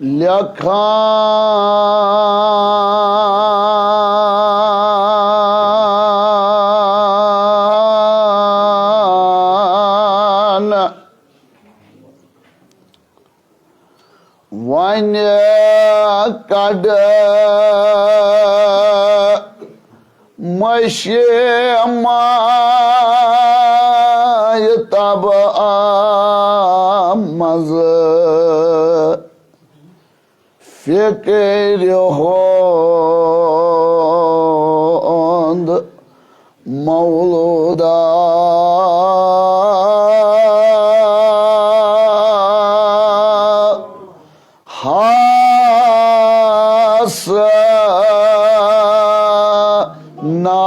लिखा वन कड मशे माय तब मज फिक्र होंद मौलूदा हास ना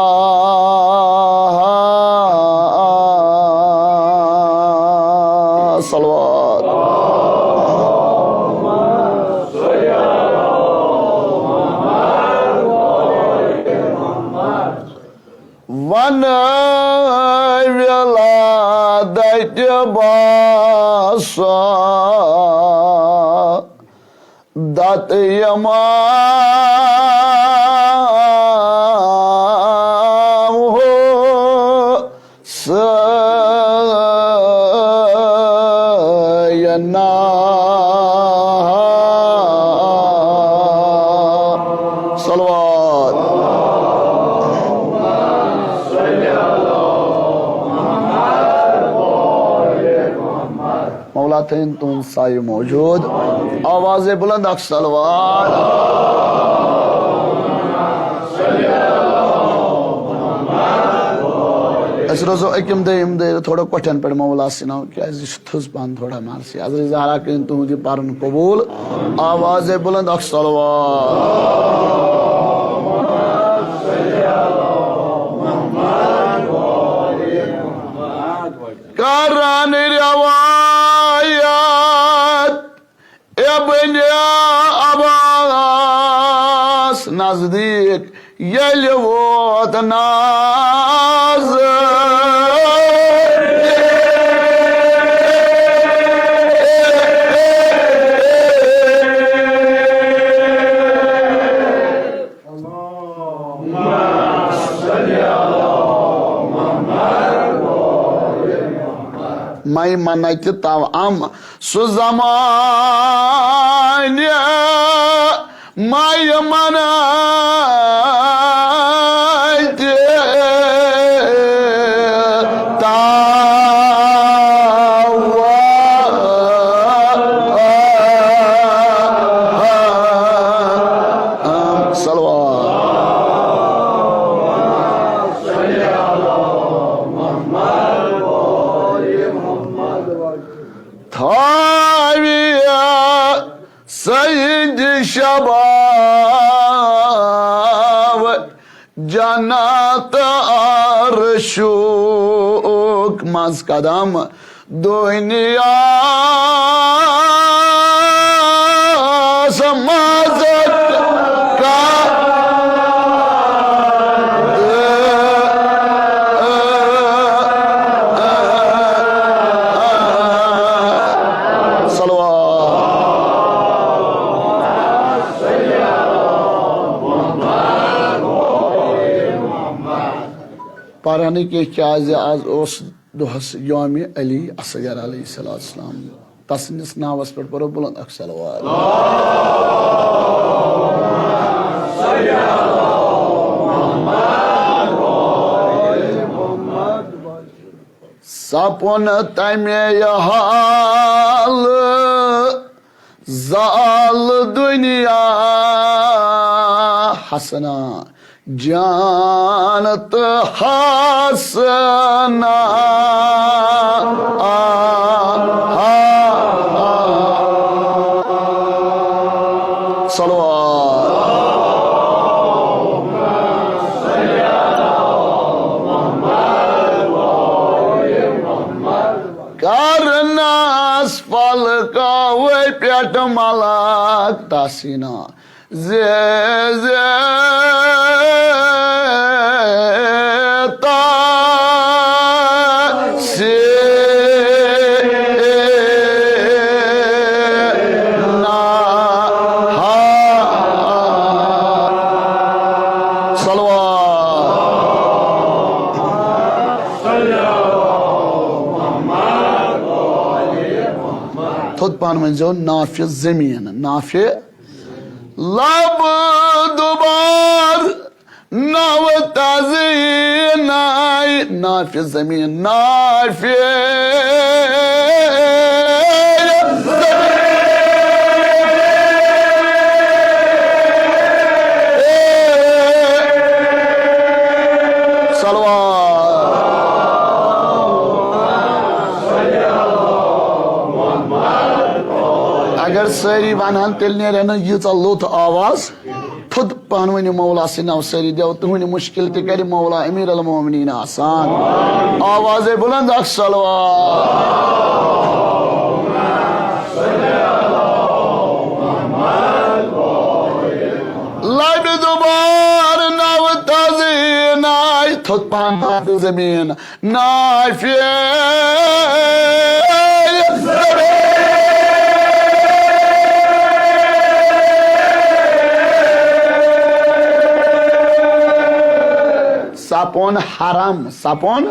सलवात वन विलादत बासा दत यमाम हो सयना सलवात मौला तीन तुम साई मौजूद आवाज़ बुलंद सलवात अस रोजो अकिम दे थोड़ा कठन पे मौला सिनो क्या थुस पान थोड़ा मारसी अजर ज़हरा किन तुम पारन कबूल आवाज़ बुलंद सलवात करान रवायत इब्न अब्बास नजदीक यल वोत नाज मैं मनत तव अम सु ज़मान मैं मनत सईद शबाब जन्नत अरशुक मज कदम दुनिया समाजत का पारानी के चाज आज उस दोहस योम अली असगर अलैहिस्सलाम तसनिस नावस पर परो बुलंद सलवात सपन तमे हाल जाल दुनिया हसना जानत हसना करनास फल का वे पेट मलाक तासीना जे जे थोद पान मंजो नाफे जमीन नाफे लब दुबार नाव ताज़ी नाई नाफे जमीन नाफे अगर सारी वन तेल नेरन यीचा लोथ आवाज थोद पहन वन मौला सिनाव सारी देव तुहन मुश्किल ते कर मौला अमीर अल मोमिनीन आसान आवाज बुलंद अक्सलवा लब दुबार नाव ताज़ी नाय थोद पहन जमीन नाफे सपोन हराम सपोन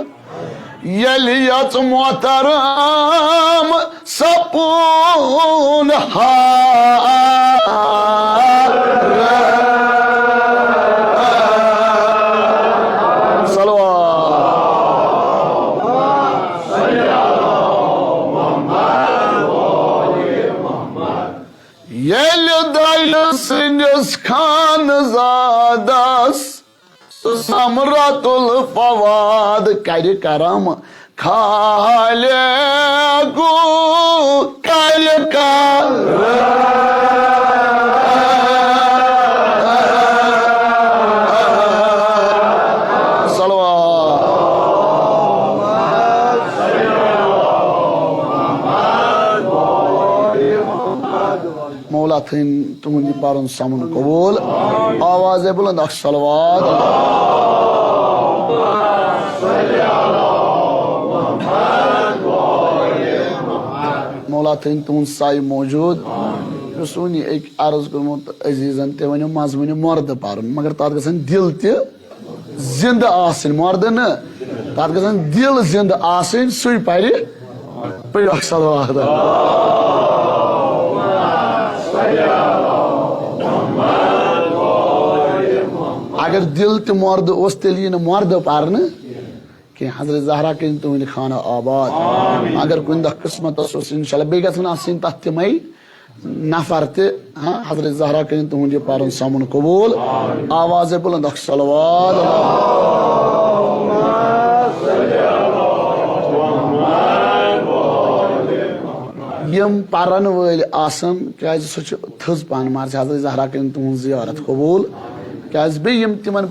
यलियत मोहतरम सपोन यलि दल सिंस खान ज़ादस समरतुल फवाद कर करम खाले गो कल का मौला थीन तुहंद पारन समन कबूल आवाज बुलंद सलवात मौला थीन तुहंद साई मौजूद रसूनी एक अर्ज कर्मुत अजीजन ते वनो मज वनो मर्द पारन मगर तत गसन दिल ते जिंद आसन मर्द न तत गसन दिल जिंद आसन सुई पारि पर सलवात अगर दिल तो मर्द उस तेल मर्द पारन कि हजरत ज़हरा कर तुहंद खाना आबाद अगर कुन दह किस्मत इंशाल्लाह बे गन तथ तमै नफर ते हाँ हजरत ज़हरा कर तुहंद पारन समन कबूल आवाज बुलंद सलवात यम पारन वल आसन क्या सह थज पान मार हजरत ज़हरा कर तुहंद ज़ियारत कबूल क्या बेम तिमन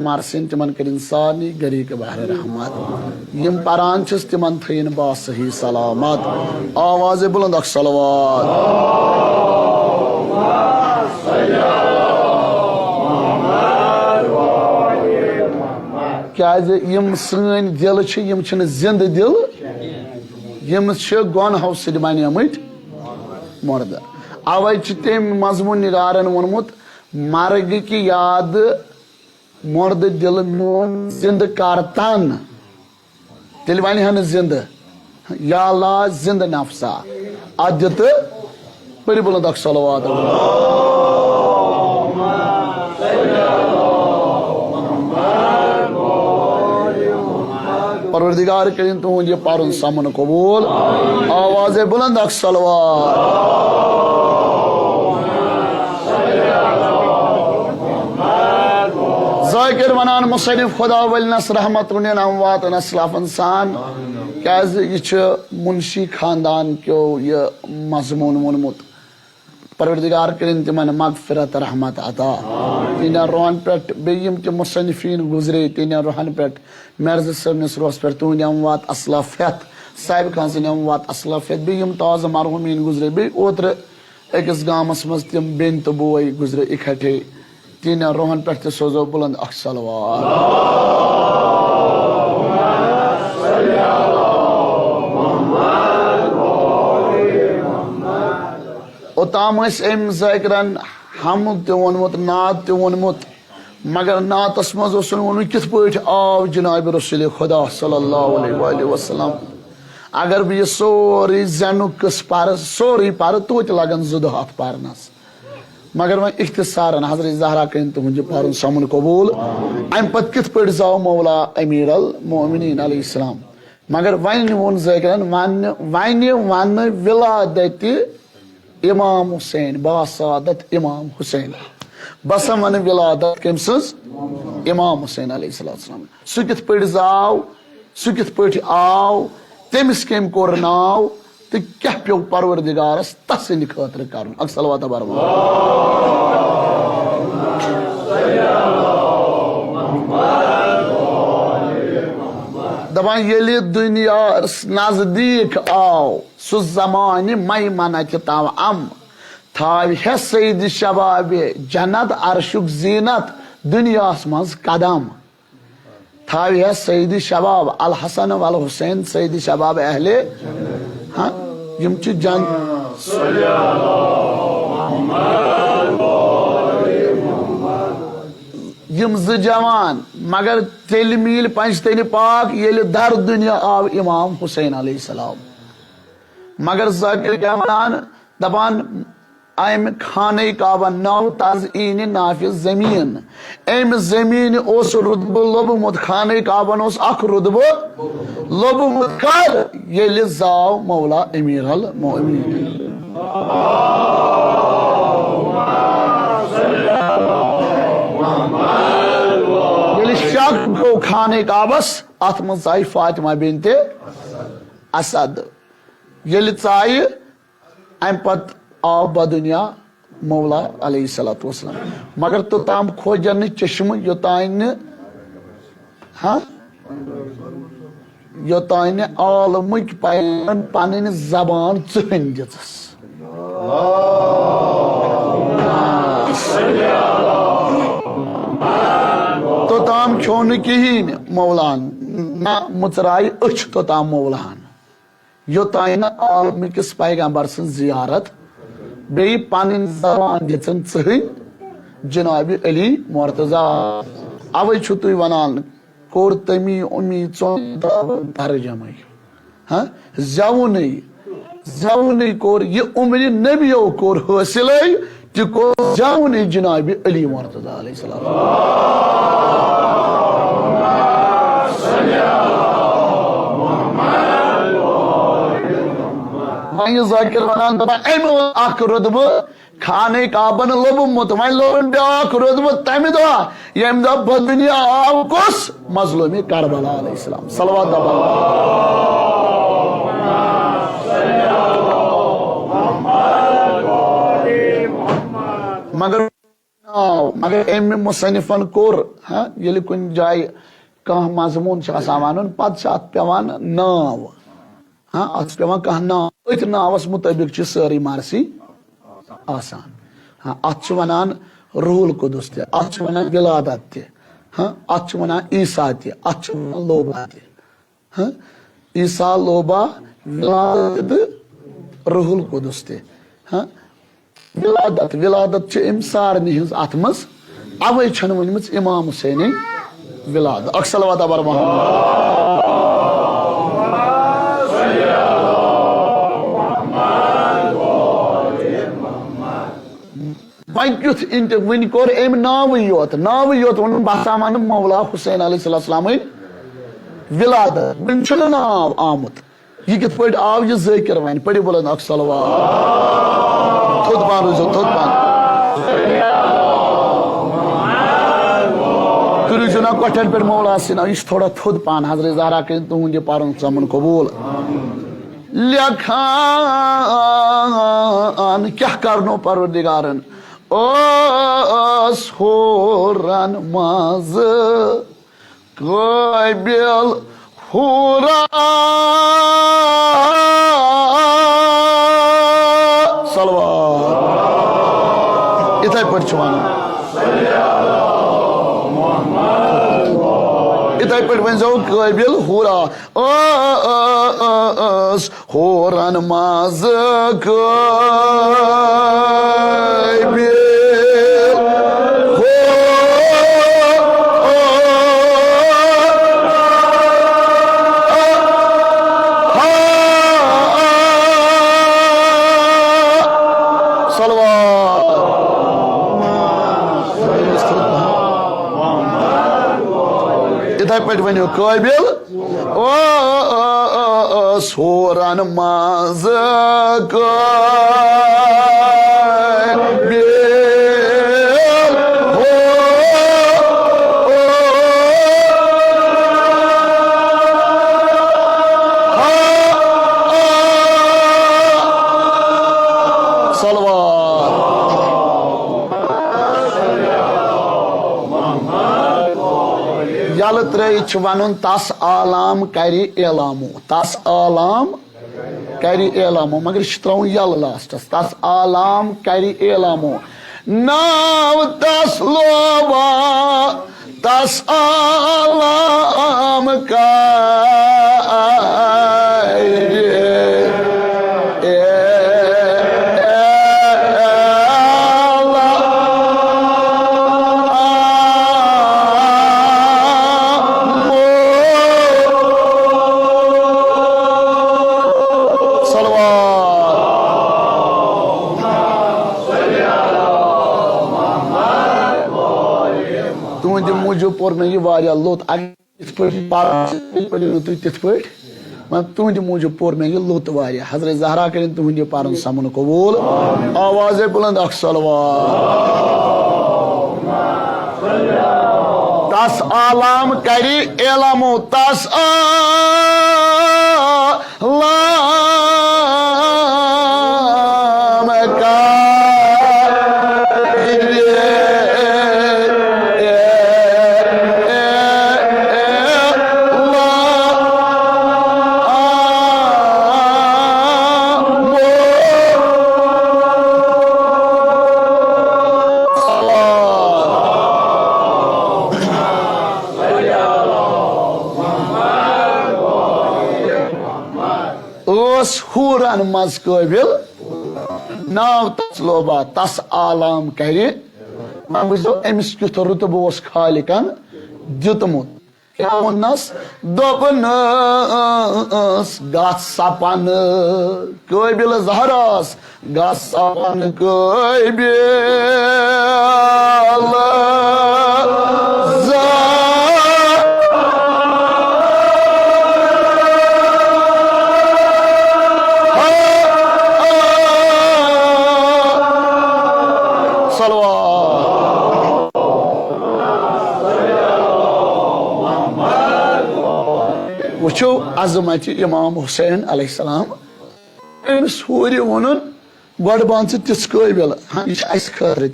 मारसिन तिमन कर सानी गरी के बहर रहमत यम पारान तिमन थन बा सही सलामत आवाज बुलंद सलवात क्या यम सन दिल यम जिंद दिल यम गुनहों सद बनिमत मर्द अवै तम मजमून निगारन वोनमुत मर्ग की याद मर्द दिल मोन जिंद कारतान तेल वन जिंद या अल्लाह जिंद नफसा अद्यत पर बुलंद सलवात परवरदिगार करीम तुहंद ये पारन समन कबूल आवाज बुलंद सलवात जाकिर वनान मुसन्निफ खुदा वल नस रहमत अमवात नस्लाफ इंसान क्या मुंशी खानदान क्यों ये मजमून वोनमुत परवरदिगार करीम तिमन मगफिरत रहमत अता तीन रोहन पे बेयम तम मुसन्निफीन गुजरे तीन रोहन पे मर्ज सबनिस रोस पे तुहंद अमवात असलाफियत साहिब खान सन अमवात असलाफियत बेयम ताज़ मरहूमीन गुजरे बे ओत्र अकिस गामस मज तम बेन तो बोय गुजरे इकट्ठे तीन रोहन पे सोजो बुलंद सलवात ओताम अम ज़ाकिरन हम ते वोनमुत नाद ते वोनमुत मगर नातस मज वो कित पे आव जनाब रसूल खुदा सल्लल्लाहु अलैहि वसल्लम अगर बह यह सोरी जनु कस पर सोरी पर तो लगन 2 दह अत पारनस मगर वह इख्तिसारन हजरत ज़हरा कन तुझ पार समन कबूल अम पे कित पे जाओ मौला अमीर अल मोमिनीन अलैहिस्सलाम मगर वन वोन ज़ाकिरन वन विलादत इमाम हुसैन बासादत इमाम हुसैन बस वन विलादत कम सज इमाम हुसैन अलैहिस्सलाम सह कित पे जाव सह कित पे आव तमिस कम कोर नाव तो क्या पे परवरदिगारस तसंद खतर कर अक्सलवा तबारक दपान ये दुनिया नजदीक आव सह जमान मैमनत तम थाव हे सईद शबाब जन्नत अर्शुक जीनत दुनिया मज कदम थाव हे सईद शबाब अल हसन वल हुसैन सईद शबाब अहले हाँ यम जन यम जवान मगर तेल मील पंचतन पाक ये दर दुनिया आव इमाम हुसैन अलैहिस्सलाम मगर ज़ाकिर क्या वनान दपान अम खाने काबा नाव तज़ीन नाफि जमीन अम जमीन उस रुतब लोबमुत खाने काबन उस अख रुतब लोबमुत कर ये जाव मौला अमीर अल मोमिनीन शक गो खाने काबस अत मज आय फातिमा बिनते असद ये चाय अम पत आव बदुनिया मौला अलैहिस्सलातु वस्सलाम मगर तो ताम खोजन चश्म योतान हाँ योतान आलमुक पैन पन जबान चुहन दिस तो ताम खो न कहें मौलान ना मुचराय अच तो ताम मौलान योतान आलमिकस पैगंबर सं जियारत बे पन जबान दिचन चुहन जनाब अली मुर्तजा अवे तुम वनान कोर तमी उम्मीद तर्जम हाँ जवन कोर ये उम्र नबियो कोर हासिल तो कोर जवन जनाब अली मुर्तजा अलैहिस्सलाम ज़ाकिर वनान अख रुतब खाने काबन लोबमुत वन लोबन ब्याख रुतब तम दह यम दह बदुनिया आव कुस मजलूम करबला अलैहिस्सलाम सलवात मगर अम मुसन्निफन कोर हाँ ये कुन जाय कह मजमून वन पे पेवान नाव हाँ अत पे कह नाव अथ नावस मुताबिक सारी मारसी आसान हाँ अत वनान रूहुल कुदुस ते अत वनान विलादत ते हाँ अत वनान ईसा ते अत वनान लोबा ते हाँ ईसा लोबा विलादत रूहुल कुदुस ते हाँ विलादत अम सारनी हज अत मज अवे वन इमाम हुसैन विलादत अक्सलवा तबर वन कोर अम नाव योत वन बसा वन मौला हुसैन अलैहिस्सलाम विलादत वन नाव आमुत यह कित पे आव यह ज़ाकिर वन पड़ो बुलंद अक्सलवा थोद पान रोजो थोद पान तुरु ना कठन पे मौला सिना यह थोड़ा थोद पान हजरत ज़हरा के तुझे पारन समन कबूल लिखान क्या करनो परवरदिगारन ओस होरन मज काबिल हुरा सलवात इथे पर इथे पर वन जो काबिल हुरा ओस होरन मज काबिल इथे पे वनो काबिल ओ सोरन मज यल त्रयित वन तस आलाम करि एलामो तस आलाम करि एलामो मगर त्रवन यल लास्टस तस आलाम करि एलामो नाव तस लोबा तस आलाम पोर मे यह वारिया लोत तुहद मूजूब पोर मे यह लोत वारिया हजरत ज़हरा करें तुहद यह पारन समन कबूल आवाज़ बुलंद तस आलाम करी एलामो तस आलाम का हूरन मज काबिल नाव तस लोबा तस आलाम करे वो अमिस कुथ रुतब खालिकन दितमुत क्या वनस दोपनस गस सपन काबिल ज़हरास गस सपन काबिल वो अजमत इमाम हुसैन अलैहिस्सलाम अमिस हूर वन गो बान तिस काबिल हाँ यह खतर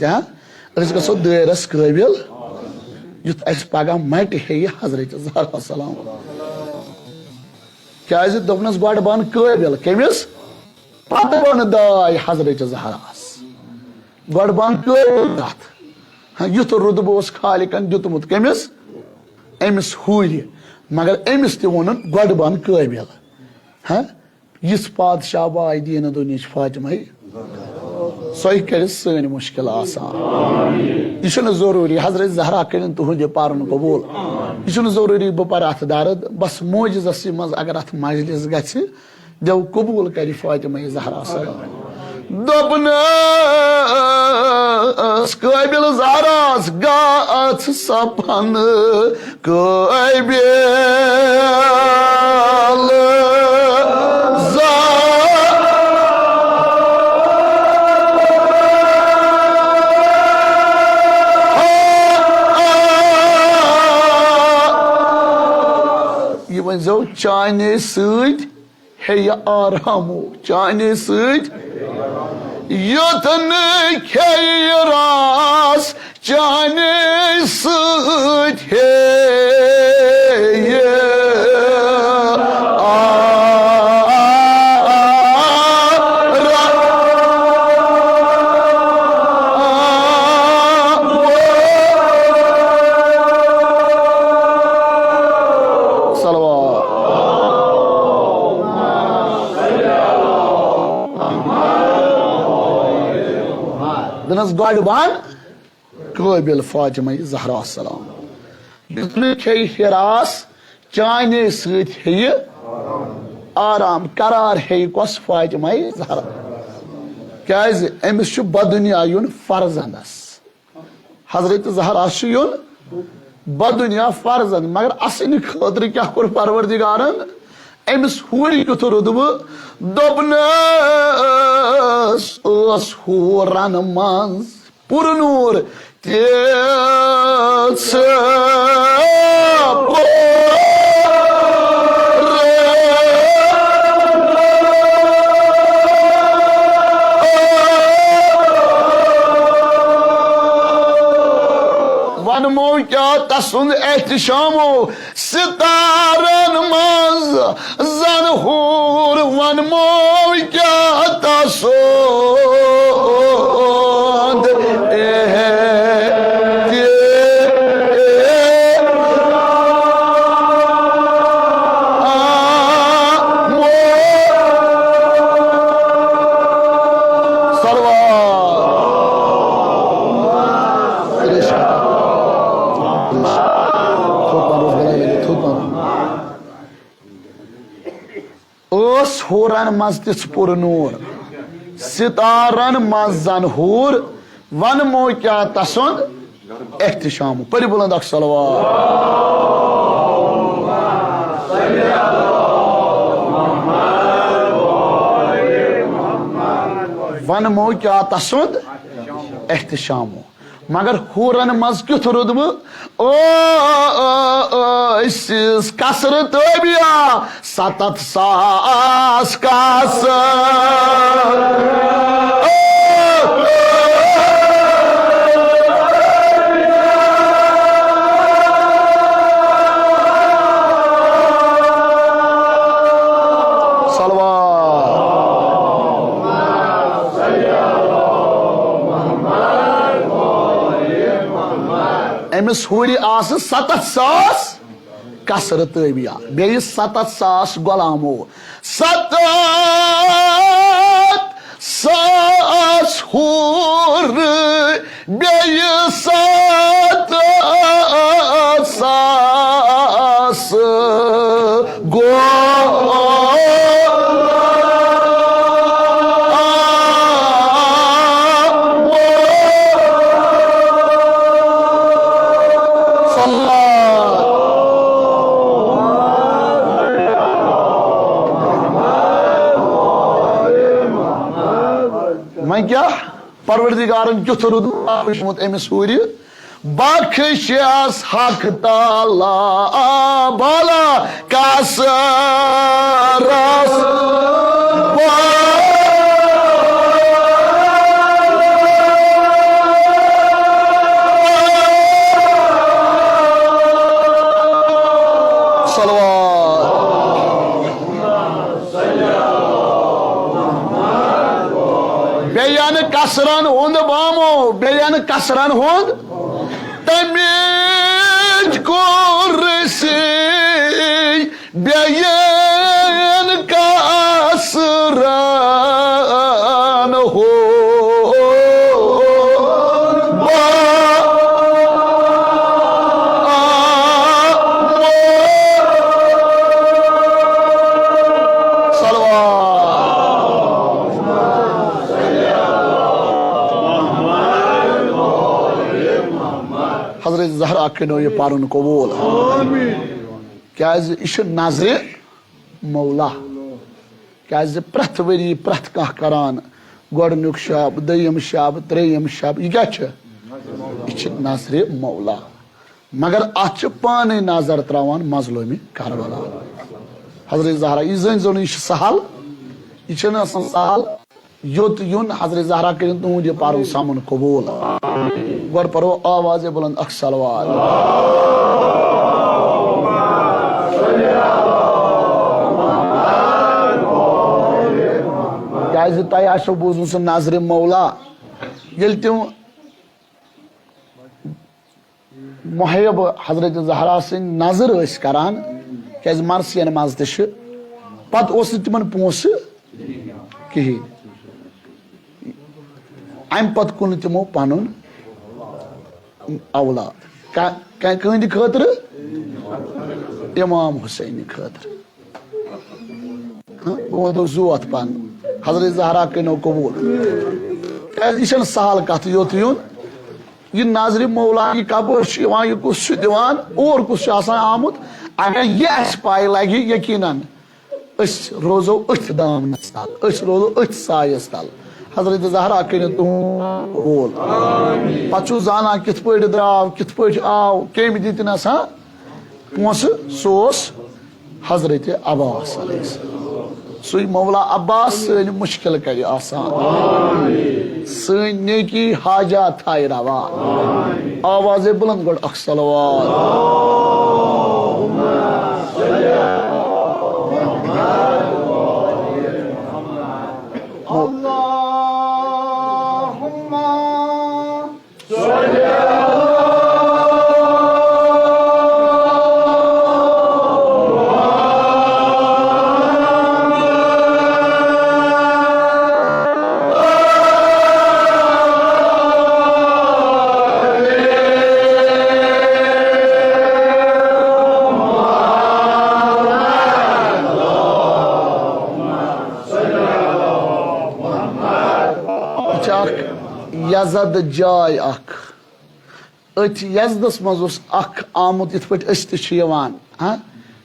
गो दरस काबिल युथ पगह मट हे हजरत ज़हरा सलाम क्या दोपनस गो बान काबिल कमिस पत बन दाय हजरत ज़हरास गो बान काबिल तथ हाँ युथ रुतब खालिकन दितमुत कमिस अमिस हूर मगर अमिस तोन गो बन काबिल हाँ यिस पादशाह वाय दीन दुनिया फातिमा सह कर सन मुश्किल आसान यह जरूरी हजरत ज़हरा कर तुहद पारन कबूल यह जरूरी बह पर अथ दर्द बस मोजस मज अगर अथ मजलिस गि जब कबूल कर फातिमा ज़हरा दोपनस काबिल ज़हरास गथ सपन काबिल यह वो चाने सद हे आरामो चाने सद योतन खेरास चाने सद हे गो बान काबिल फातिमा ज़हरा सलाम खे हिरास चाने सद आराम करार हे कस फातिमा ज़हरा क्या अमिस बदुनिया युन फर्जंदस हजरत ज़हरा युन बदुनिया फर्जन मगर असन खतर क्या कोर परवरदिगारन अमिस हूर युथ रुदब दोपनस हूरन मज पुरनूर वनमो क्या तसुन एहतशामो सितारन मज जन हूर वनमो क्या तसुन हूरन मज तिस पुरनूर सितारन मज जन हूर वन मो क्या तसुन एहतशाम पर बुलंद अख सलवात वन मो क्या तसुन एहतशाम मगर हूरन मज क्युथ रुदब ओ कसर तबिया सतत सास अमिस हूरी आस 7,000 कसर तबिया बे 7,000 गुलामो 7,000 हूर बे 7,000 गो मैं क्या परवरदिगारन क्युथ रुदमुत अमिस हूर बख्शस हक ताला बाला कसरस कसरन हुंद बामो बेयन कसरन हुंद तमीज कुर्सी बेयन कसरन हो हजरत ज़हरा कनो ये पारुन कबूल क्या नजर मौला क्या प्रथ वरी प्रथ कह करान गोडनुक शब दयम शब त्रेयम शब यह क्या नजर मौला मगर अत पाने नजर त्रावान मजलूमी करबला हजरत ज़हरा यह जन यह सहल यह सहल योत युन हजरत ज़हरा कर तुंद यह पारुन सामुन कबूल गो परो आवाज बुलंद अख सलवात क्या तय आशो बोजन सह नजर मौला ये तम मुहैब हजरत ज़हरा सिंह नजर करान क्या मरसियन मज पत तिमन पोस कहें अम पत कुन तमो पन औलाद कहद खतर इमाम हुसैन खतर जोत पन हजरत ज़हरा कनो कबूल यह सहल कत योत युन ये नाजर मौला ये कप ये कुछ दिवान और कुछ आमुत अगर यह पाई लगे यकीनन रोजो अथ दामनस तल रोजो अथ सायस तल हजरत ज़हरा कर बोल पू जाना कित द्राव कित आव कम दितनस पोस सोस हजरत अब्बास सु मौला अब्बास सन मुश्किल कर आसान सन नेकी हाजात थाय रवान आवाज बुलंद गोड अख सलवात यजद जाय अख अथ यजदस मज अख आमुत इत पे हाँ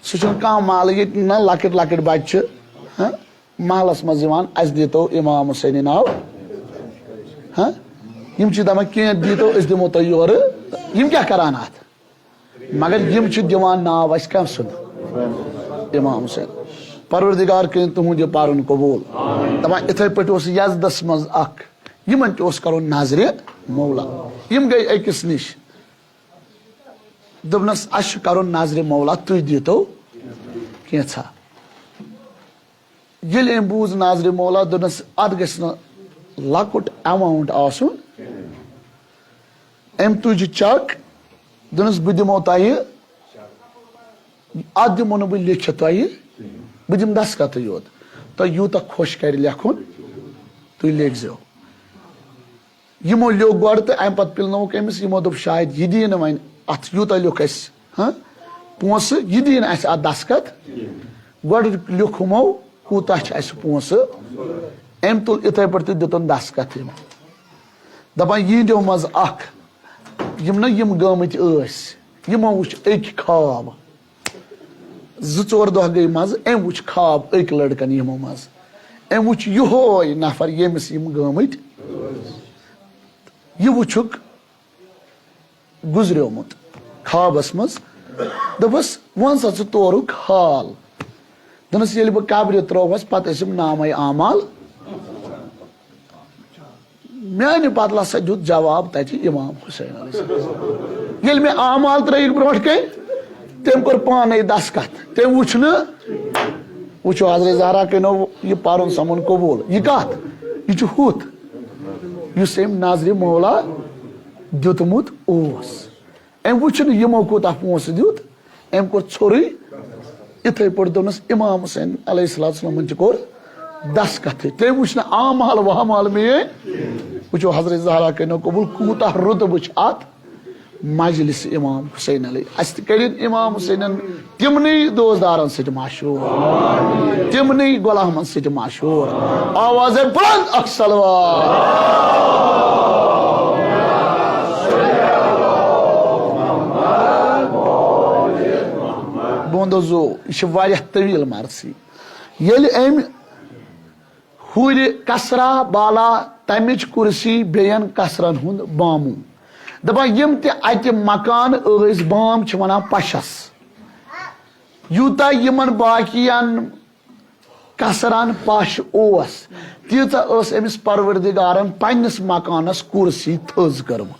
सह कह महल ये ना लकट लकट बच्चे हाँ महलस मज अस दीतो इमाम हुसैन नाव हाँ दपान कह दीतो अस दिमो तुम योर क्या करान अत मगर दिवान नाव अस कम सुन इमाम हुसैन परवरदिगार कर तुहद यह पारन कबूल दपान इथे पे यजदस मज अख यमन करो नाजरे मौला यम गई अकिस निश दपनस अश करो नाजरे मौला तुह दीतो कैसा ये बूझ नाजरे मौला दोनस अत गो लकुट अमाउंट आसुन अम तुज चक दोनस बह दिमो तुह अत दिमो न बह लिखित तुह बह दिम दस्खत योत तुह यूत खुश कर लेखुन तुह लिखो यमो लोग गो तो अम पे पिलनोक अमिस यमो दोप शायद यह दीन वन अत यूत लिख हाँ पोस यह दीन अत दस्खत गो लिखमो कूता पोस अम तुल इथे पे दितन दस्खत दपान यीदो मज अख यम ना यम गमत यमो वुच एक ख्वाब जोर दह गई मज अम वुच ख्वाब एक लड़कन यमो मज अम वुच यहोय नफर यमिस यम गमत यह वुचुक गुजरियोमुत ख्वाबस मज दपस वन सा तोरुक हाल दनस ये बह कब्र त्रोवस पत नाम आमाल मान पत लसा दुत जवाब तथि इमाम हुसैन ये मे आमाल त्रक ब्रोट कन तम कोर पान दस्खत तम वुच वुचो हजरत ज़हरा कनो यह पारुन समन कबूल यह कत यह हुत युस अम नाजर मौला दितमुत अम वुच यमो कूता पोस दित अम कोर छोर इथे पे दोनस इमाम हुसैन अलैहिस्सलाम कोर दस्खत तम वुच आमाल वमाल मे वुचो हजरत ज़हरा कनो कबूल कूता रुत वुच अत मजलिस इमाम हुसैन अस कर इमाम हुसैन तिमन दोजदारन सत मशहूर तिमन गुलामन सत मशहूर आवाज बुलंद अख सलवात बोंदो यह तवील मरसी ये अम हुर कसरा बाला तमिच कुर्सी बेन कसरन हुंद बामू दपान यम ते मकान बाम वन पशस यूता यमन बाकियन कसरन पश तीचा अमिस परवरदिगारन पन्निस मकानस कुर्सी थज कर्म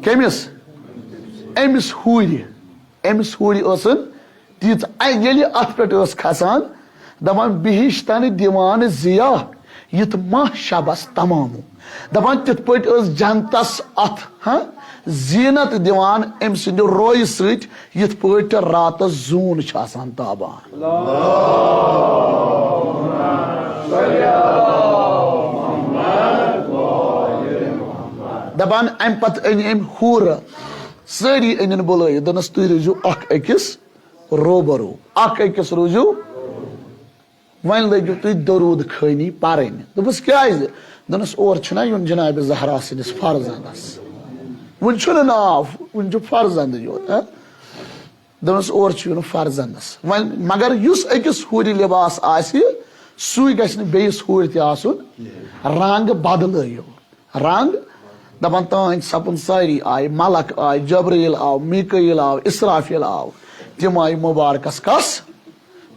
कमिस अमिस हुर तीचा ये अत पे खसान दपान बिहिश तन दिवान जिया युत माह शबस तमाम दपान तिथ पे जनतस अत हाँ जीनत दिवान अम सद रोय सत यथ पे रात जून ताबान दपान अम पत अम हूर सारी अन बुल दोनस तुम रूजू अकिस रोबरो अकिस रूजू वन लगे तुम दरूद खानी पारन दोपस क्या दोनस और छना युन जनाब ज़हरा सिंदिस फर्जंदस वन छुन नाव वन जो फर्जंद योत दोनस और युन फर्जंदस वन मगर युस अकिस हूरी लिबास आसि सुई गछन बेइस हूर ते आसुन रंग बदलयो रंग दपन तान सपन सारी आय मलक आय जबरील आव मीकाईल आव इसराफिल आव तिम आय मुबारकस कस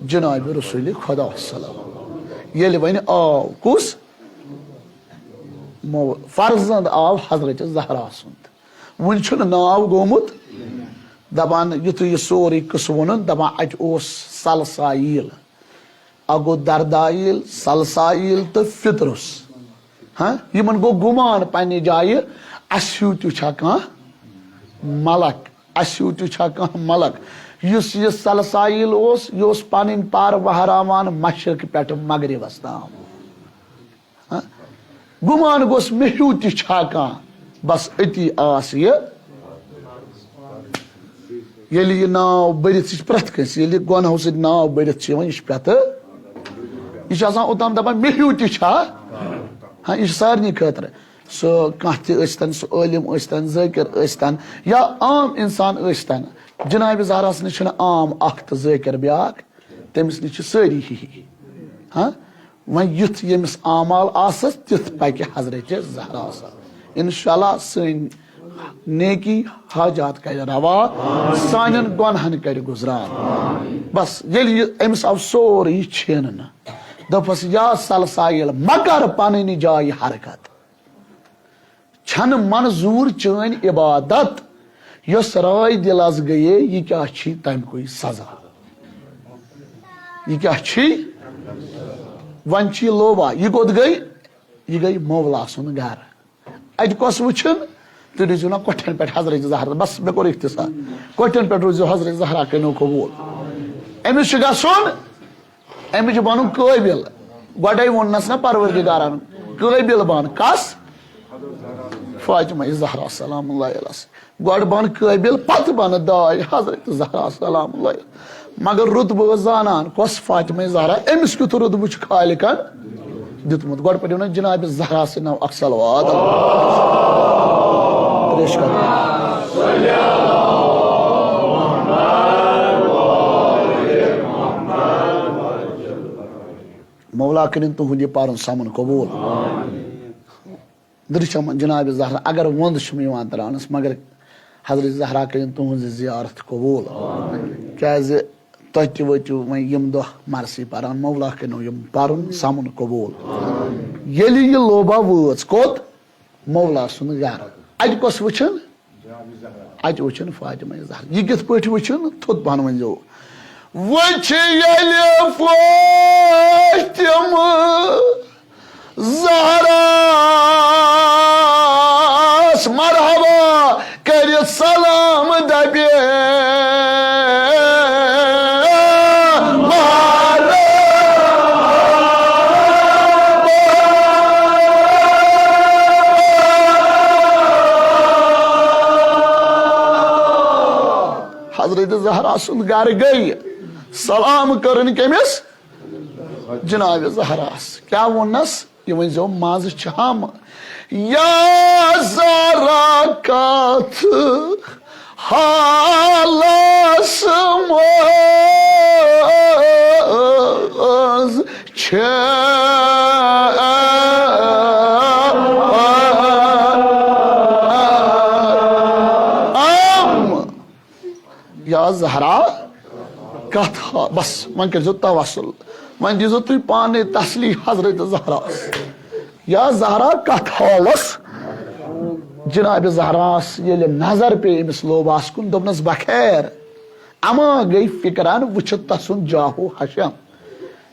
जनाब रसूल खुदा सल्लल्लाहु ये वन आव कुस फर्जंद आव हजरत ज़हरा सुंद वन छुन नाव गोमुत दपान युथु यह सोरी कस वन दपान अत ओस सलसाइल अगो दरदाइल सलसाइल तो फितरुस हाँ यमन गो गुमान पन्ने जाय अस्यू छा कह मलक अस्यू छा कह मलक युस यह सलसाइल ओस यह ओस पन पार वहरावान मशरक पे मगरिबस ताम गुमान गोस मेहू छा कह बस अति आस ये नाव बरित प्रत कस गुनहो सद नाव बरित यह प्रत यह ओतान दपान मेहू छा हाँ यह सारे खतर सह कह सह आलिम ज़ाकिर या आम इंसान जनाब ज़हरा नश आम अख तो ज़ाकिर ब्याक तमिस नश सारी ही हाँ वन युथ यमिस आमाल आसस तिथ पक हजरत ज़हरा इंशाअल्लाह सन नेकी हाजात कर रवा सान गुनहन कर गुजरान बस ये अमिस आव सोरे छेन दपस या सलसाइल मकर पन जाय हरकत छन मंजूर चन इबादत यस राय दिलस गए यह क्या तमक सजा यह क्या वन लोबा यह गोद गई मौला सुन घर अत कस वुचन तुम रूजो ना कठन पे हजरत ज़हरा बस मे कोर इख्तिसार कठन पे रूजो हजरत ज़हरा कनो कबूल अमिस गुन अमिच बन काबिल गोडे वोनस ना परवरदिगारन काबिल बन कस फातिमा ज़हरा सलामुल्लाह अलैहा गोड बन काबिल पत बन दाय हजरत ज़हरा सलामुल्लाह मगर रुतब जानन कस फातिमा ज़हरा अमिस कुत रुतब खालिकन दितमुत गोड पड़ो ना जनाब ज़हरा से नाव अक्सलवात पेश कर मौला करिन तुहद यह पारन समन कबूल दृश्यम जनाब ज़हरा अगर वंद तरानस मगर हजरत ज़हरा करिन तुहद जियारत कबूल क्या तुह तु वो वम दह मरसी पारान मौला करिनो यम पारन समन कबूल ये लोबा वच कोत मौला सुन घर अत कस वुचन अत वुचन फातिमा ज़हरा यह कित पे वुचन थोत पहन वो वच फातिम ज़हरा मरहबा कर सलाम दबे हजरत ज़हरा सुन घर गई सलाम करन कमिस जनाब ज़हरा क्या वनस यह वो मज हम या ज़हरा कथ हालस मज या ज़हरा कथ बस वन कर तवसल वन दीजो तुम पाने तसली हजरत ज़हरा या ज़हरा कथ हालस जनाब ज़हरास ये नजर पे अमिस लोबास कुन दोपनस बखैर अमा गई फिक्रान वुचत तसुन जाहो हशम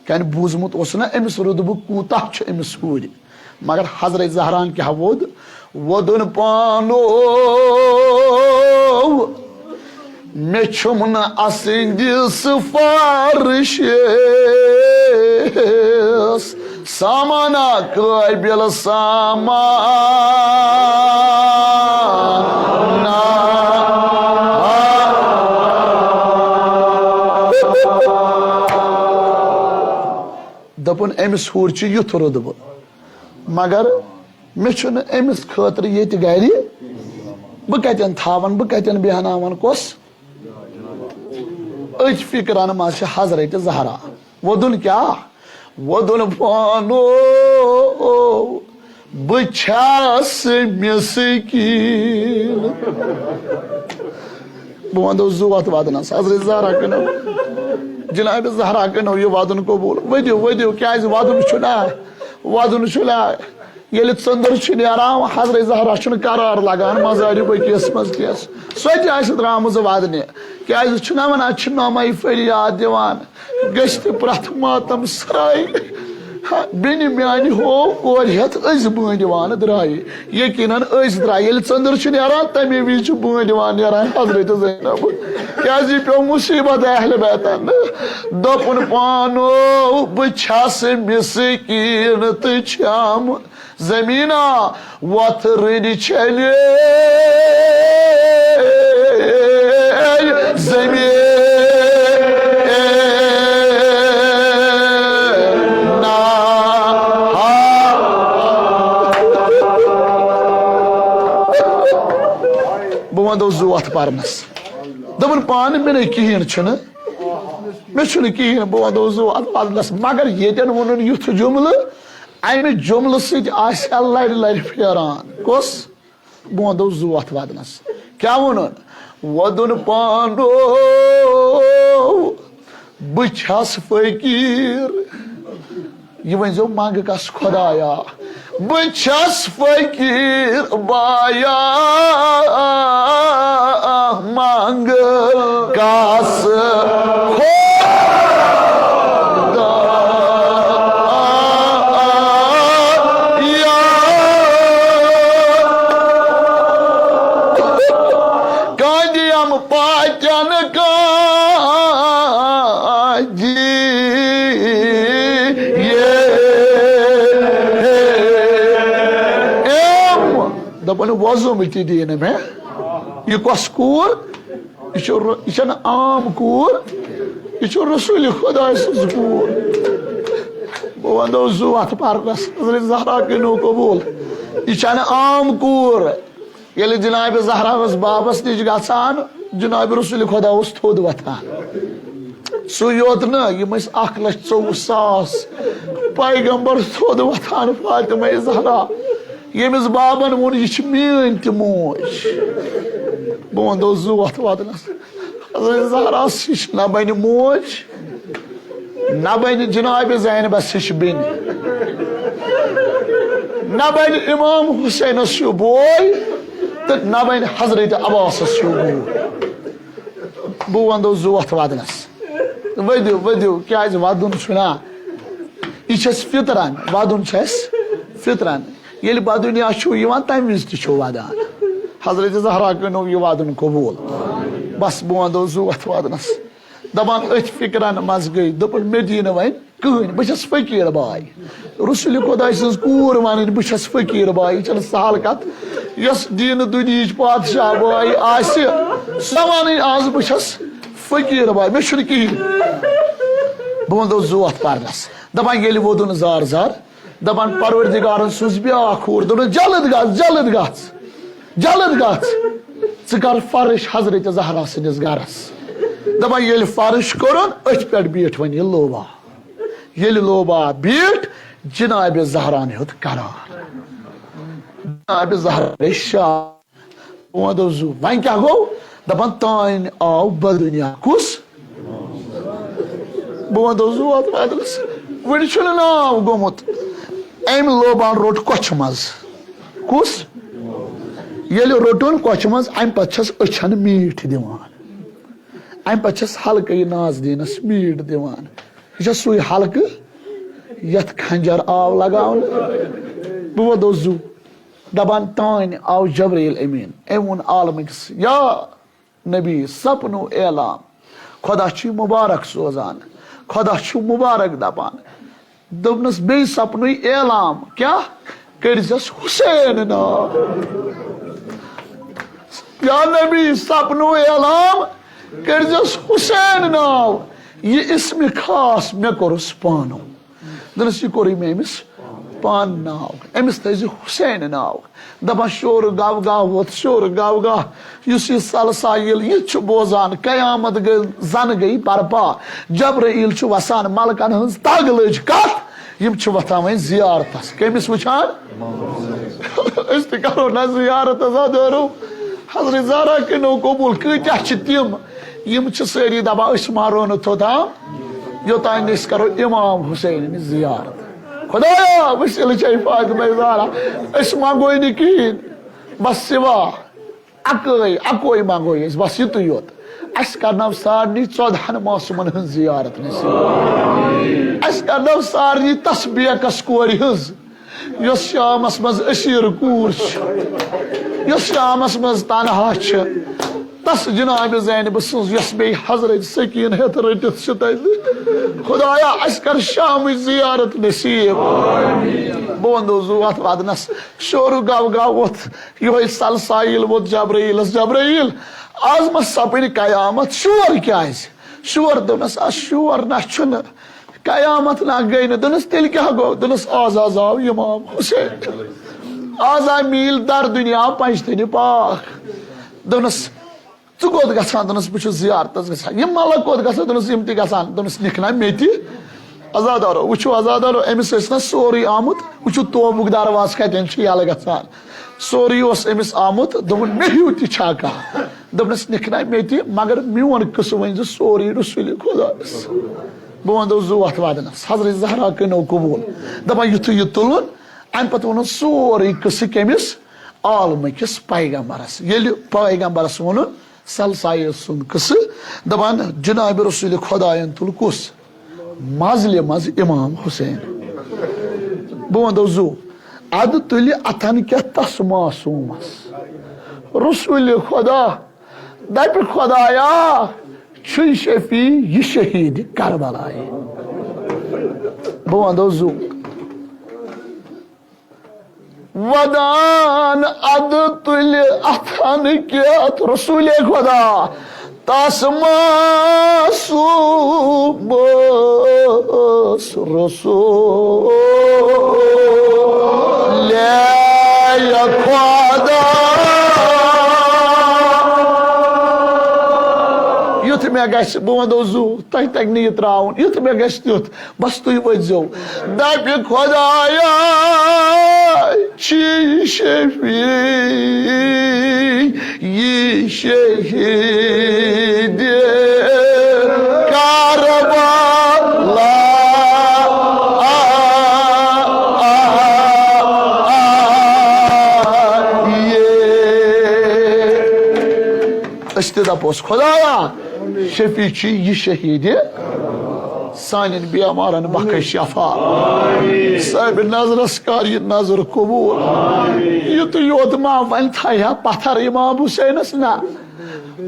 क्या बूजमुत ना अमिस रुदब कूता अमिस हूर मगर हजरत ज़हरान क्या वोद वोदन पानो मे छुम असंद सिफारिश सामाना काबिल सामाना दपन अमिस हूर युथ रुदब मगर मे अमिस खतर ये गर बह कतन थावन बह कतन बेहनावन कस अच फिक्रान मज हजरत ज़हरा वोदुन क्या वोदुन पानो बछास मिसकीन बह वो जुवत वदनस हजरत ज़हरा कनो जनाब ज़हरा कनो यह वदन कबूल वदियो वदियो क्या वदन ये चंदर नान हजरत ज़हरा करार लगान मजारि बकिस मज किस सो द्राम वदन क्या वन नामा फरियाद दिवान गश प्रथ मातम सराय बेन मान हो और हेत अज बन दिवान द्राय यकीन अज द्राय ये चंदर नान तमे वज बन दिवान नान हजरत ज़ैनब क्या पे मुसीबत अहल बैतन दोपन पानो बस मिसकीन तो छम जमीना वत रन चले जमीन बह वो जु अत परनस दपन पान मे कहें मे कहें बह वो जु अत परनस मगर ये वोन युथ जुमल अमि जुमल सर लड़ फेरान कस बह वो जु अत वदनस क्या वोन वोदुन पानो बस फकीर यह वन जो मंग कस खुदाया बस फकीर बाया मंग कस दपन वजम दिन मे यह कस कूर यह आम कूर यह रसूल खुदा कूर बह वो जु अत परनस हजरत ज़हरा कनो कबूल यह आम कूर ये जनाब ज़हरा बाबस नश गसान जनाब रसूल खुदा थोद वथान सो योत न यम 1,24,000 पैगंबर थोद वथान फातिमा ज़हरा यमिस बाबन वोन यह मीन त मोज बह वो जु अत वदनस हजरत ज़हरा न बन मोज न बन जनाब ज़ैनबस हिश बेन न बन इमाम हुसैनस हूँ बोय तो न बन हजरत अब्बासस हूँ बह वो जु अत वदनस वदियो वदियो क्या वदन यह फितरान वदन फितरान ये बदुनिया तम वज तु वदान हजरत ज़हरा कनो यह वदन कबूल बस बह वो जु अत वदनस दपान अथ फिक्रान मज गई दोपन मे दी वन कहन बस फकीर बाय रसूल खुदा सज कूर वन बस फकीर बाय यह सहल कत यस दीन दुनिया पादशाह बाय सह वन आज बस फकीर बाय मे कहें बह वो जु अत परनस दपान ये वोदुन जार जार दपान परवरदिगारन सूज ब्याख हूर दोन जल्द कर फर्श हजरत ज़हरा सदिस गरस दपान ये फर्श कोरन अथ पे बीठ वन यह लोबा ये लोबा बीठ जनाब ज़हरा हेत करार जनाब ज़हरा शाह वो जु वन क्या गो दपान तान आव बदुनिया कुस बह वो जु अत वदनस वन नाव गोमुत अम लोबान रोट कछ मज कुस ये रोटन कछ मज अम पे अछन मीठ दिवान अम पे हल्क नाज दीनस मीठ दिवान यह सू हल्क यथ खंजर आव लगान बह वो जु दपान तान आव जबरील अमीन अम वोन आलमिकस या नबी सपनो एलाम खुदा मुबारक सोजान खुदा मुबारक दपान दोपनस बे सपन एलाम क्या करजस हुसैन नाम या नबी सपनो एलाम करजस हुसैन नाम यह इसमें खास मे कोरस पानो दनस यह कोर मे अमिस पान नाव अमिस थी हुसैन नाव दपान शोर गव गह वोत शोर गव गह यह सलसाइल यह बोजान कयामत जन गई बर्पा जब्राइल वसान मलकन हज तग लज कत यम वथान वो जियारतस कमिस वुचान करो ना जियारत अजादारो हजरत ज़हरा कनो कबूल कत्या तम यम सारी दपान मारो न तोताम योतान करो इमाम हुसैन जियारत खुदाया वसील फातिमा ज़हरा मंगो न कहें बस सिवा अकोई मंगो बस युत योत अस करनव सारनी 14 मासूमन हज जियारत नसीब अस करनव सारनी तस्बीकस कोर हज यस शामस मज अशीर कूर यस शामस मज तनहा तस जनाब ज़ैनब सज यस बे हजरत सकीन हेत रटित खुदाया अस कर शाम जियारत नसीब बह वो जू अत वदनस शोर गव गव वोत ये सलसाइल वोत जब्राइल आज म सपन कयामत शोर क्या शोर दोनस शोर ना कयामत ना गई न दोनस तेल क्या गो दोनस आज आव इमाम हुसैन आज मील दर दुनिया पंचतन पाक दोनस ू कोत गसान दोनस बह जियारतस गसान यम मलक कोत गसान दोनस यम ति गसान दोनस निखना मे ति आजादारो वो आजादारो अमिस ना सोरी आमुत वो तोबुक दरवाज कतन यल गसान सोरी अमिस आमुत दोपन मे हूँ ता कह दोपनस निखना मे ति मगर मोन कस वन सोरी रसूल खुदास बह वो जू अत वदनस हजरत ज़हरा कनो कबूल दपान युथ यह तुलन अम पे वो सोरी कस कमिस आलमकिस पैगम्बरस ये पैगम्बरस वोन सलसाइल सुन कस दपान जनाब रसूल खुदायन तुल कुस मजल मज इमाम हुसैन बह वो जू अद तुल अथन क्या तस मासूमस रसूल खुदा दप खुदाया शफी यह शहीद करबलाई बह वो जू वदान अद तुल अथन क्या रसूल खुदा तस्मासूम रसूल खुदा युथ मे गस बह वो जू तुह तक यह त्राउन युथ मे गस तुथ बस तुह वजो दप खुदाया शफी ये शहीद करबला दपोस खुदाया शफी यह शहीद सान बेमारन बख शफा सब नजरस कर यह नजर कबूल युत योत मा वन था पत्थर इमाम हुसैनस ना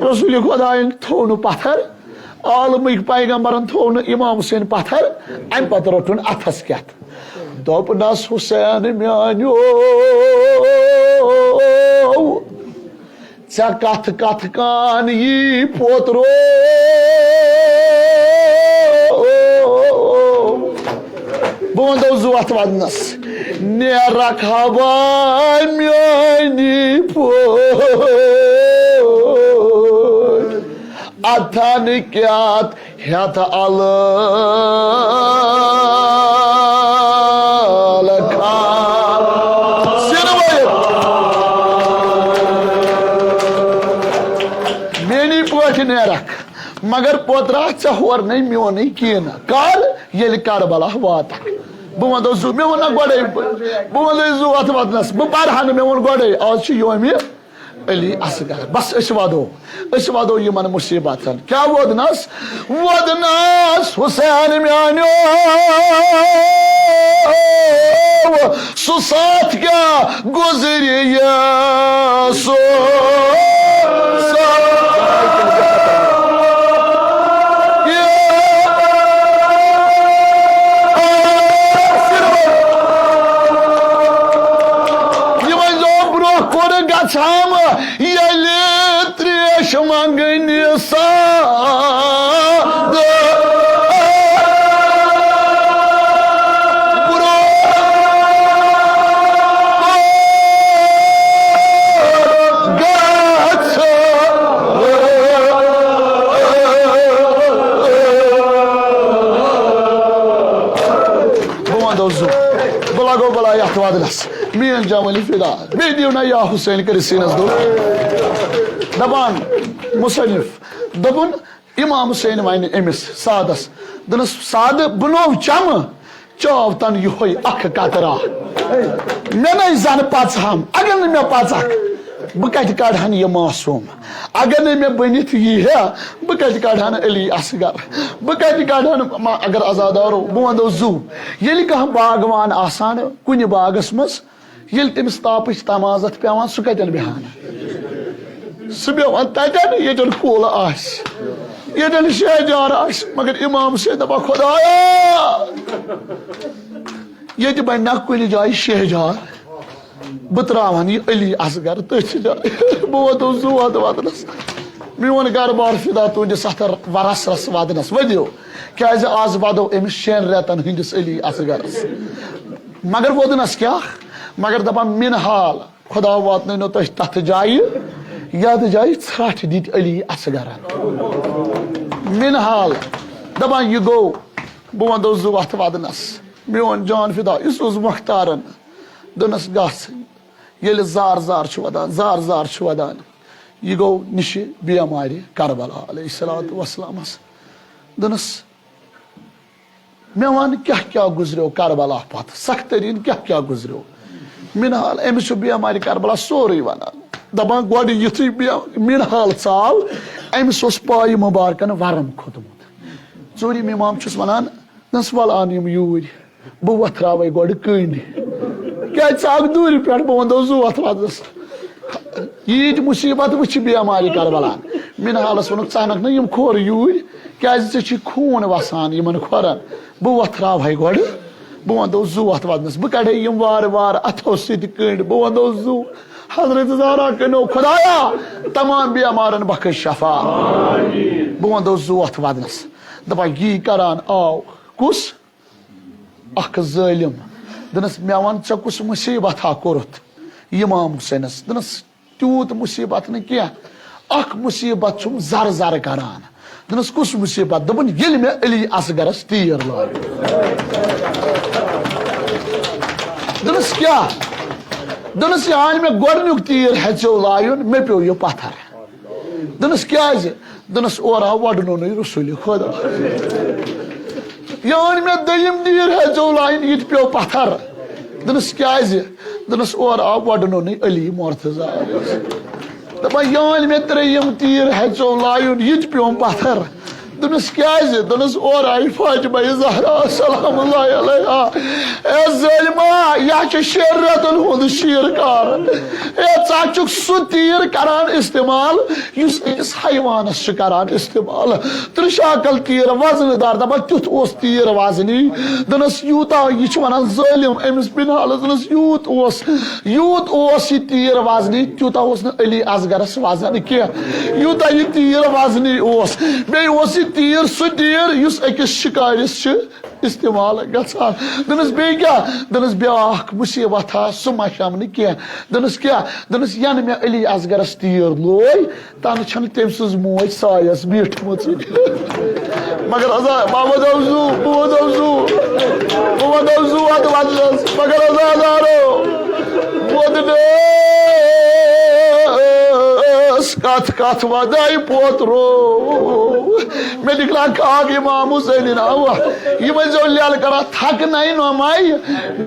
रसूल खुदायन थो न पत्थर आलमिक पैगम्बरन थो न इमाम हुसैन पत्थर अम पे रोटन अथस क्या दोपनस हुसैन मानो चा कथ कथ कान यी पोत्रो बह वो जू अत वदनस नेरक हवा म्यानी पो अथन क्या हेत अल मेनी पोट नेरक मगर पोतरा चा होर मोन कह कर ये करबला वात बह वो जू मे वो गोड़े बह वो जू अत वदनस बह पढ़ा मे वो गोड़े आज योम अली असगर बस वदो यमन मुसीबतन क्या वदनस वदनस हुसैन म्यानो सो साथ क्या गुजरिया सो गम ये त्रेश मंगन साद ताला यथ वदनस मीन जमली फिदा बे दियो ना या हुसैन कर सीनस दो दबान मुसन्निफ दबुन इमाम हुसैन वन अमिस सादस दनस साद बनो चम चाव तन योय अख कतरा मे न जन पाच हम अगर न मे पाचक बह कत कड़हन यह मासूम अगर न मे बनित यह बह कत कड़हन अली असगर बह कत कड़हन अगर आजादारो बह वो जू ये कह बागवान आसान कुन बागस मज ये तमिस तापच तमाजत पेवान सह कतन बेहान सह बेहान ततन ये कूल ये शहजार मगर इमाम से दपा खुदाया ये बन कुन जाय शहजार बह त्रावन यह अली असगर तथ जाय बह वो जू वदनस मोन गर बार फिदा तुंदिस अथ वरस रस वदनस वदियो क्या आज वदो अमिस 6 रेतन हंदिस अली असगरस मगर वोदनस क्या मगर दपान मिन हाल खुदा वातनो तुह तथ जाय यथ जाय ठ दित अली असगरन मिन हाल दपान यह गो बह वो जू अथ वदनस मोन जान फिदा इस मुख्तारन दोनस गस ये जार जार वदान यह गो निश बेमार करबला अलैहिस्सलातु वस्सलामस दोनस मे वन क्या क्या गुजरो करबला पत सख्त तरीन क्या क्या गुजरो मिन हाल अमिस बेमार करबला सोरे वनान दपान गोड युथु मिन हाल चाल अमिस पाय मुबारकन वरम खोदमुत चूरिम इमाम छुस वनान दस वल आन यम यूर बह वथरावे गोड कन क्या दूर पे बह वो जू अथ वदस यीज मुसीबत वुच बेमार करबलान मिन हालस वोन च ना यम खोर यूर क्या खून वसान यमन खोरन बह वथरावे गोड बह वो जू अथ वदनस बह कड़े यम वार वार अथो सत कंड बह वो जू हजरत ज़हरा कनो खुदाया तमाम बेमारन बख्श शफा बह वो जू अथ वदनस दपा यी करान आव कुस अख ज़ालिम दनस मे वन च कुस मुसीबत कोरुत इमाम हुसैनस दनस तूत मुसीबत न क्या अख मुसीबत छुम जर जर करान दनस कुस मुसीबत दपन ये मे अली असगरस तीर लाय दनस क्या दनस यान मे गोडनुक तीर हेचो लायुन मे पे यो पत्थर दनस क्या दनस और वडनो न रसूल खुदा यान मे दयम तीर हेचो लायुन ये पे पत्थर दनस क्या दनस और वडनो न अली मुर्तजा दपा यान मे त्रेयम तीर हेचो लायुन ये पे पत्थर दनस क्या दनस और आई फातिमा ज़हरा सलामुल्लाह अलैहा ए ज़ालिमा यह शरीयतन हुंद शीरकार ए चाचुक सु तीर करान इस्तेमाल युस इस हैवानस करान इस्तेमाल त्रिशाकल तीर वजनदार दपा तुथ ओस तीर वजनी दनस यूता यह वनान ज़ालिम अमिस बिनाल दनस यूत ओस यह तीर वजनी त्यूता ओस न अली असगरस वजन क्या यूता यह तीर वजनी ओस बे ओस तीर सु तीर युस अकिस शिकारिस इस्तेमाल गसान दनस बे क्या दनस ब्याख मुसीबत सु मशम न क्या दनस यन मे अली असगरस तीर लोय तन छन तम सज मोज सायस बीठमुत मगर बवदू अद वदनस मगर अजादारो कथ कथ वदाई पोतरो मे निकला काग इमाम हुसैन आवा यम जो लेल करा थक नहीं नमाई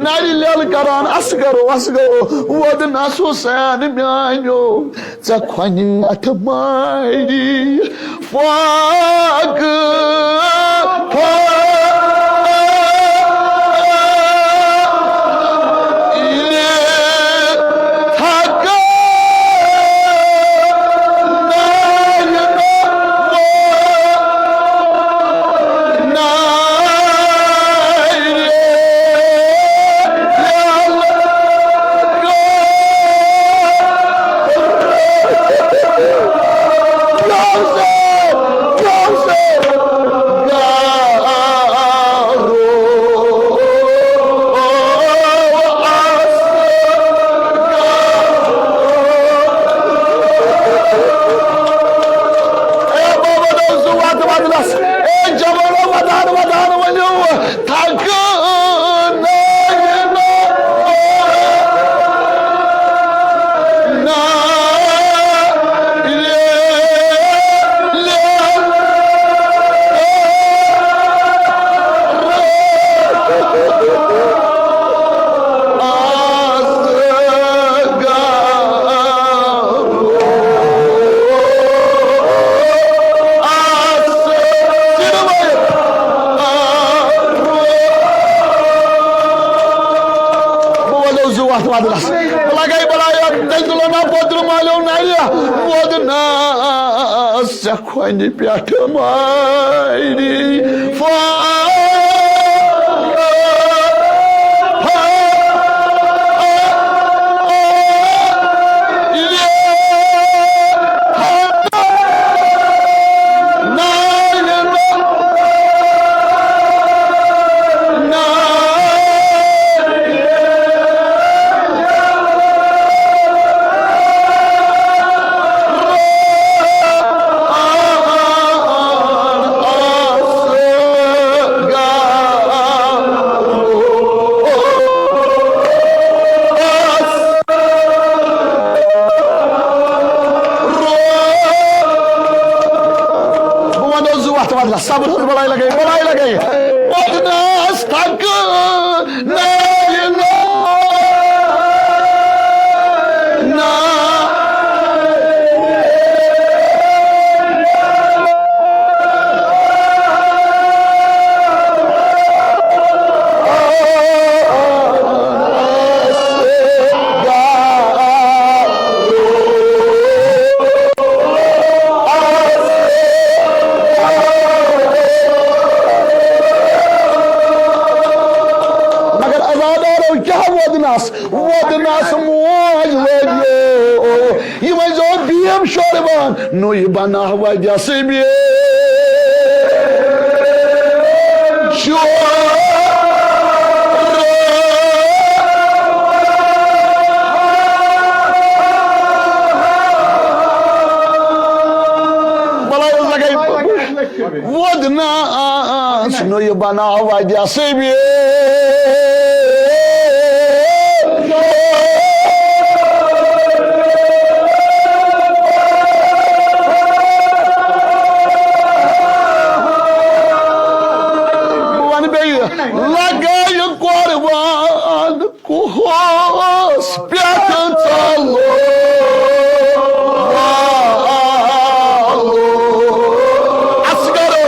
नारी लेल करान असगरो वद नस हुसैन म्यानो चखनि अथ मारी फाक Zakhwani Piatamari sabır balayla gay odna stak na ودناس موج لجو يمزو بيم شوربان نو يبانا وجه سبي شو ودناس نو يبانا وجه Sibi Lagay Guarwan Kuhos Piatantalo Asgaro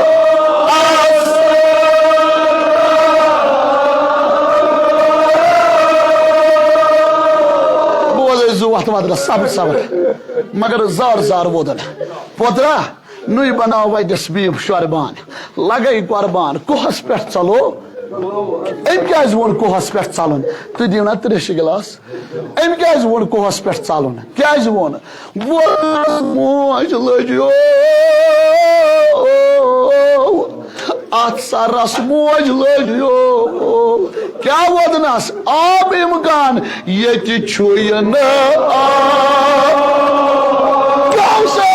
Boa Zuat Madra Sabr Magar Zar Vodana Podra Nui Bana vai desbir Shorban Lagay Guarban Kuhos Piatalo Em kez won kohas pert salon. Tu diu na 3 glass. Em kez won kohas pert salon. Kez won. Moajlojo. At saras moajlojo. Kya wadnas abim gan yeti chuyana. Kausa.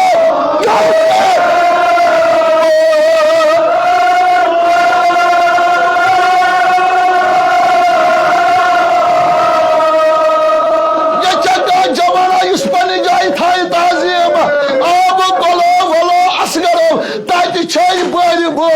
Çay bari bu.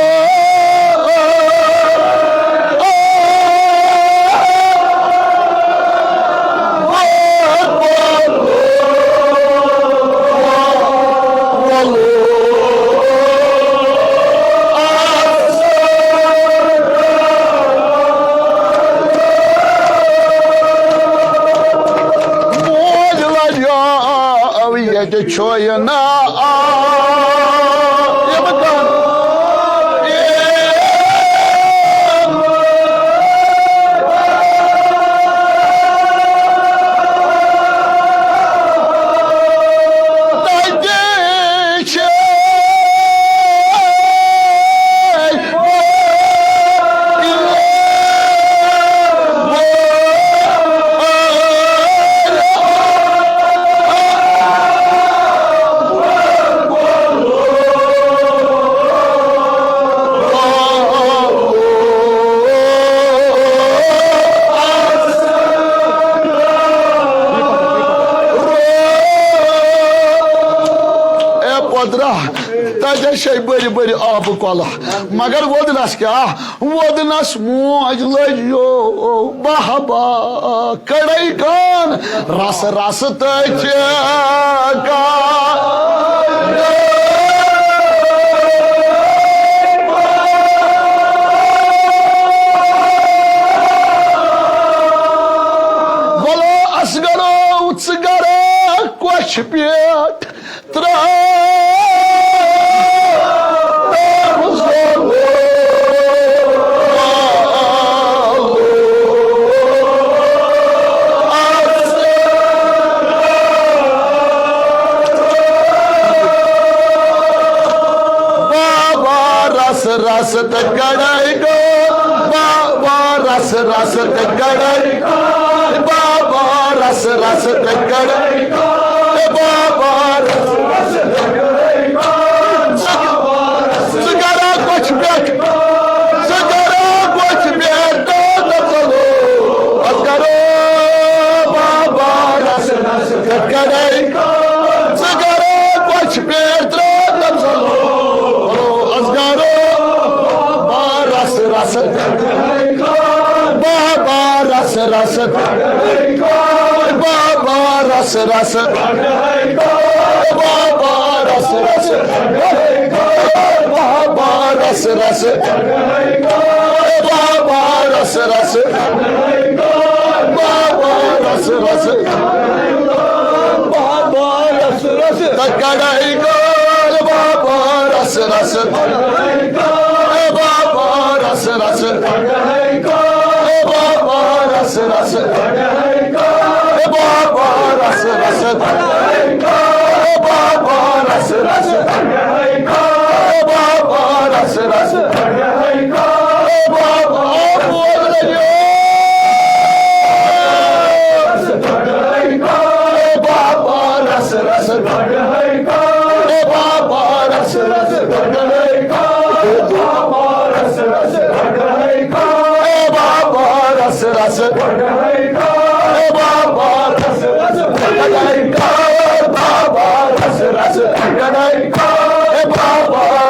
Çoyuna ताजा शे बड़ी बड़ी आप Cola मगर वोदनास क्या वोदनास मोज लजो बाहबा कड़ई कान रस रस तचका बोलो असगरो उचगरो कोश पेट त्रा रस कड़ाई को बाबा रस रस कड़ाई को बाबा रस रस कड़ाई को बाबा रस रस कड़ाई को सगरा कुछ बैठ सगरा कुछ बैठ तो चलो करो बाबा रस रस कड़ाई को सगरा कुछ बैठ तो चलो रस बाबा रस रस बाबा रस रस बाबा रस रस बाबा रस रस बाबा रस रस बाबा रस रस बाबा रस रस कड़ाई गोल बाबा रस रस रस रस बाबा रस रस बाबा रस रस बाबा रस रस बाबा रस रस बाबा बोल रही बाबा रस रस बाबा रस रस रस रस बाबा रस रस बाबा रस रस बाबा रस रस बाबा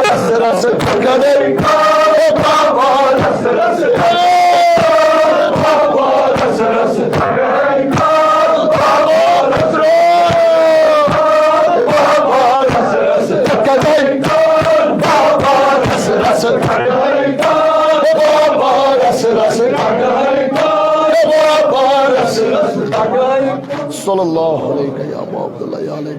रस रस बाबा रस रस बाबा रस रस बाबा रस रस बाबा रस रस सल्लल्लाहु अलैहि या अब्दुल्लाह या अलैहि